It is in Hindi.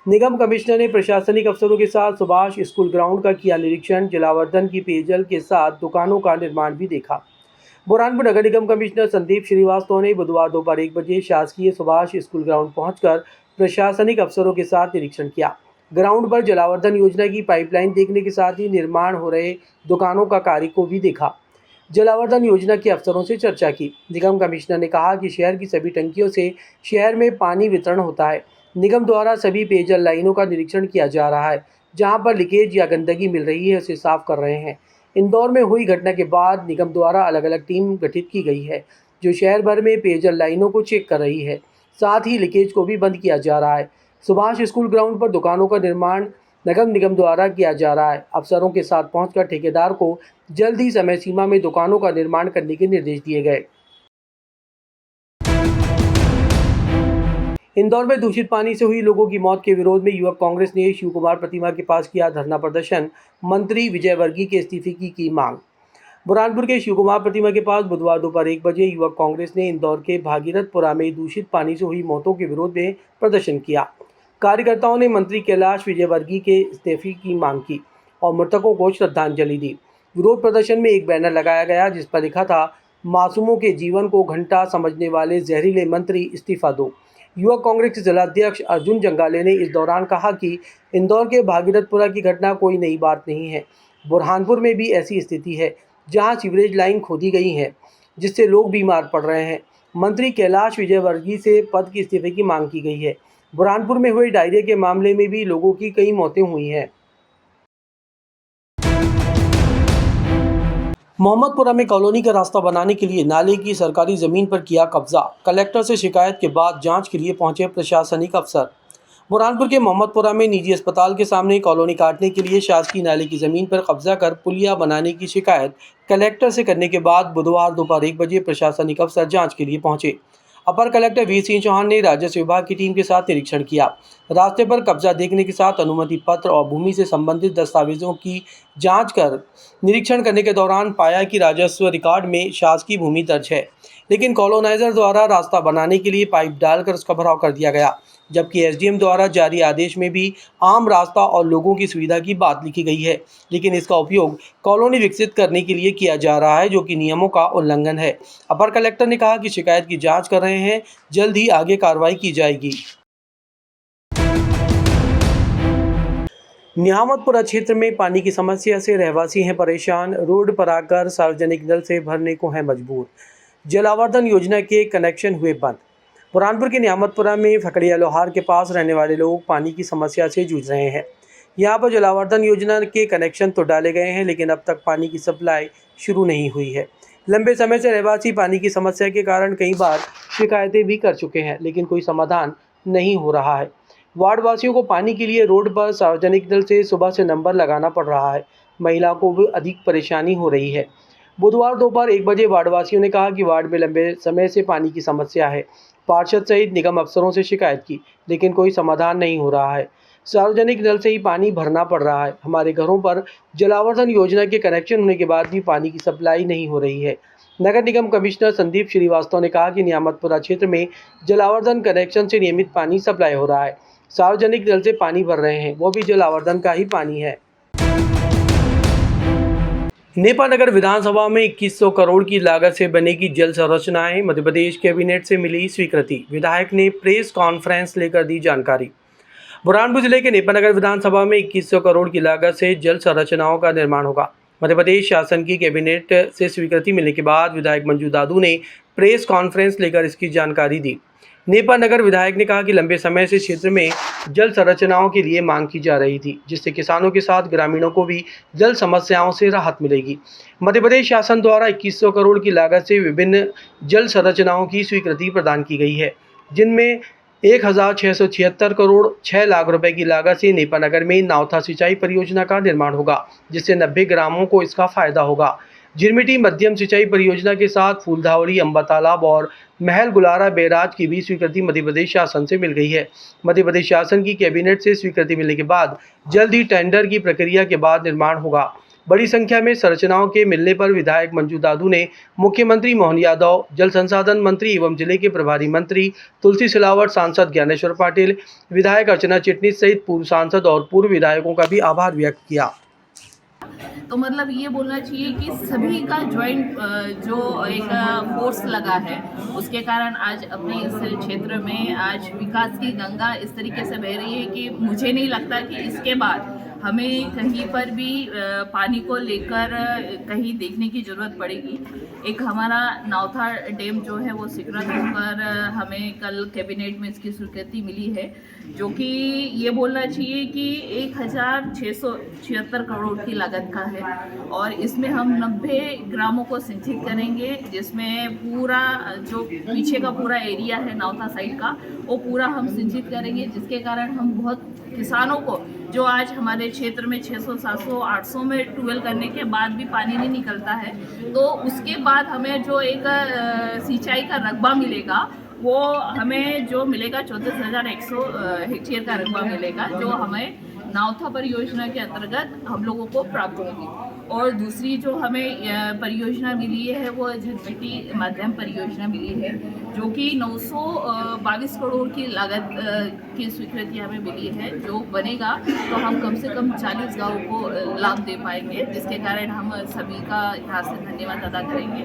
निगम कमिश्नर ने प्रशासनिक अफसरों के साथ सुभाष स्कूल ग्राउंड का किया निरीक्षण। जलावर्धन की पेयजल के साथ दुकानों का निर्माण भी देखा। बुरहानपुर नगर निगम कमिश्नर संदीप श्रीवास्तव ने बुधवार दोपहर 1 बजे शासकीय सुभाष स्कूल ग्राउंड पहुंचकर प्रशासनिक अफसरों के साथ निरीक्षण किया। ग्राउंड पर जलावर्धन योजना की पाइपलाइन देखने के साथ ही निर्माण हो रहे दुकानों का कार्य को भी देखा। जलावर्धन योजना के अफसरों से चर्चा की। निगम कमिश्नर ने कहा कि शहर की सभी टंकियों से शहर में पानी वितरण होता है। निगम द्वारा सभी पेयजल लाइनों का निरीक्षण किया जा रहा है। जहां पर लीकेज या गंदगी मिल रही है उसे साफ कर रहे हैं। इंदौर में हुई घटना के बाद निगम द्वारा अलग अलग टीम गठित की गई है जो शहर भर में पेयजल लाइनों को चेक कर रही है। साथ ही लीकेज को भी बंद किया जा रहा है। सुभाष स्कूल ग्राउंड पर दुकानों का निर्माण नगर निगम द्वारा किया जा रहा है। अफसरों के साथ पहुंचकर ठेकेदार को जल्द ही समय सीमा में दुकानों का निर्माण करने के निर्देश दिए गए। इंदौर में दूषित पानी से हुई लोगों की मौत के विरोध में युवक कांग्रेस ने शिव कुमार प्रतिमा के पास किया धरना प्रदर्शन। मंत्री विजय वर्गीय के इस्तीफे की मांग। बुरहानपुर के शिव कुमार प्रतिमा के पास बुधवार दोपहर 1 बजे युवक कांग्रेस ने इंदौर के भागीरथपुरा में दूषित पानी से हुई मौतों के विरोध में प्रदर्शन किया। कार्यकर्ताओं ने मंत्री कैलाश विजयवर्गीय के इस्तीफे की मांग की और मृतकों को श्रद्धांजलि दी। विरोध प्रदर्शन में एक बैनर लगाया गया जिस पर लिखा था, मासूमों के जीवन को घंटा समझने वाले जहरीले मंत्री इस्तीफा दो। युवक कांग्रेस के जिलाध्यक्ष अर्जुन जंगाले ने इस दौरान कहा कि इंदौर के भागीरथपुरा की घटना कोई नई बात नहीं है। बुरहानपुर में भी ऐसी स्थिति है जहां सीवरेज लाइन खोदी गई है जिससे लोग बीमार पड़ रहे हैं। मंत्री कैलाश विजयवर्गीय से पद के इस्तीफे की मांग की गई है। बुरहानपुर में हुए डायरिया के मामले में भी लोगों की कई मौतें हुई हैं। मोहम्मदपुरा में कॉलोनी का रास्ता बनाने के लिए नाले की सरकारी जमीन पर किया कब्जा। कलेक्टर से शिकायत के बाद जांच के लिए पहुंचे प्रशासनिक अफसर। बुरहानपुर के मोहम्मदपुरा में निजी अस्पताल के सामने कॉलोनी काटने के लिए शासकीय नाले की जमीन पर कब्जा कर पुलिया बनाने की शिकायत कलेक्टर से करने के बाद बुधवार दोपहर 1 बजे प्रशासनिक अफसर जाँच के लिए पहुंचे। अपर कलेक्टर वी सिंह चौहान ने राजस्व विभाग की टीम के साथ निरीक्षण किया। रास्ते पर कब्जा देखने के साथ अनुमति पत्र और भूमि से संबंधित दस्तावेजों की जांच कर निरीक्षण करने के दौरान पाया कि राजस्व रिकॉर्ड में शासकीय भूमि दर्ज है, लेकिन कॉलोनाइजर द्वारा रास्ता बनाने के लिए पाइप डालकर उसका भराव कर दिया गया। जबकि एसडीएम द्वारा जारी आदेश में भी आम रास्ता और लोगों की सुविधा की बात लिखी गई है, लेकिन इसका उपयोग कॉलोनी विकसित करने के लिए किया जा रहा है जो कि नियमों का उल्लंघन है। अपर कलेक्टर ने कहा कि शिकायत की जांच कर रहे हैं, जल्द ही आगे कार्रवाई की जाएगी। नियामतपुरा क्षेत्र में पानी की समस्या से रहवासी हैं परेशान। रोड पर आकर सार्वजनिक नल से भरने को हैं मजबूर। जलावर्धन योजना के कनेक्शन हुए बंद। बुरहानपुर के नियामतपुरा में फकड़िया लोहार के पास रहने वाले लोग पानी की समस्या से जूझ रहे हैं। यहाँ पर जलावर्धन योजना के कनेक्शन तो डाले गए हैं, लेकिन अब तक पानी की सप्लाई शुरू नहीं हुई है। लंबे समय से रहवासी पानी की समस्या के कारण कई बार शिकायतें भी कर चुके हैं, लेकिन कोई समाधान नहीं हो रहा है। वार्ड वासियों को पानी के लिए रोड पर सार्वजनिक नल से सुबह से नंबर लगाना पड़ रहा है। महिलाओं को भी अधिक परेशानी हो रही है। बुधवार दोपहर 1 बजे वार्ड वासियों ने कहा कि वार्ड में लंबे समय से पानी की समस्या है। पार्षद सहित निगम अफसरों से शिकायत की, लेकिन कोई समाधान नहीं हो रहा है। सार्वजनिक नल से ही पानी भरना पड़ रहा है। हमारे घरों पर जलावर्धन योजना के कनेक्शन होने के बाद भी पानी की सप्लाई नहीं हो रही है। नगर निगम कमिश्नर संदीप श्रीवास्तव ने कहा कि नियामतपुरा क्षेत्र में जलावर्धन कनेक्शन से नियमित पानी सप्लाई हो रहा है। सार्वजनिक नल से पानी भर रहे हैं, वो भी जलावर्धन का ही पानी है। नेपानगर विधानसभा में 2100 करोड़ की लागत से बनेगी जल संरचनाएं। मध्य प्रदेश कैबिनेट से मिली स्वीकृति। विधायक ने प्रेस कॉन्फ्रेंस लेकर दी जानकारी। बुरहानपुर जिले के नेपानगर विधानसभा में 2100 करोड़ की लागत से जल संरचनाओं का निर्माण होगा। मध्य प्रदेश शासन की कैबिनेट से स्वीकृति मिलने के बाद विधायक मंजू दादू ने प्रेस कॉन्फ्रेंस लेकर इसकी जानकारी दी। नेपानगर विधायक ने कहा कि लंबे समय से क्षेत्र में जल संरचनाओं के लिए मांग की जा रही थी, जिससे किसानों के साथ ग्रामीणों को भी जल समस्याओं से राहत मिलेगी। मध्य प्रदेश शासन द्वारा 2100 करोड़ की लागत से विभिन्न जल संरचनाओं की स्वीकृति प्रदान की गई है, जिनमें 1676 करोड़ 6 लाख रुपए की लागत से नेपानगर में नावथा सिंचाई परियोजना का निर्माण होगा, जिससे 90 ग्रामों को इसका फायदा होगा। झिरमिटी मध्यम सिंचाई परियोजना के साथ फूलधावड़ी, अम्बा तालाब और महल गुलारा बैराज की भी स्वीकृति मध्य प्रदेश शासन से मिल गई है। मध्य प्रदेश शासन की कैबिनेट से स्वीकृति मिलने के बाद जल्द ही टेंडर की प्रक्रिया के बाद निर्माण होगा। बड़ी संख्या में संरचनाओं के मिलने पर विधायक मंजू दादू ने मुख्यमंत्री मोहन यादव, जल संसाधन मंत्री एवं जिले के प्रभारी मंत्री तुलसी सिलावट, सांसद ज्ञानेश्वर पाटिल, विधायक अर्चना चिटनीस सहित पूर्व सांसद और पूर्व विधायकों का भी आभार व्यक्त किया। तो मतलब ये बोलना चाहिए कि सभी का ज्वाइंट जो एक फोर्स लगा है, उसके कारण आज अपने इस क्षेत्र में आज विकास की गंगा इस तरीके से बह रही है कि मुझे नहीं लगता कि इसके बाद हमें कहीं पर भी पानी को लेकर कहीं देखने की ज़रूरत पड़ेगी। एक हमारा नौथा डैम जो है वो स्वीकृत होकर हमें कल कैबिनेट में इसकी स्वीकृति मिली है, जो कि ये बोलना चाहिए कि 1676 करोड़ की लागत का है और इसमें हम 90 ग्रामों को सिंचित करेंगे, जिसमें पूरा जो पीछे का पूरा एरिया है नौथा साइड का वो पूरा हम सिंचित करेंगे, जिसके कारण हम बहुत किसानों को जो आज हमारे क्षेत्र में 600, 700, 800 में ट्यूबवेल करने के बाद भी पानी नहीं निकलता है, तो उसके बाद हमें जो एक सिंचाई का रकबा मिलेगा वो हमें जो मिलेगा 34,100 हेक्टेयर का रकबा मिलेगा, जो हमें नावथा परियोजना के अंतर्गत हम लोगों को प्राप्त होगी। और दूसरी जो हमें परियोजना मिली है वो झटपटी माध्यम परियोजना मिली है, जो कि 922 करोड़ की लागत की स्वीकृति हमें मिली है। जो बनेगा तो हम कम से कम 40 गाँव को लाभ दे पाएंगे, जिसके कारण हम सभी का यहाँ से धन्यवाद अदा करेंगे।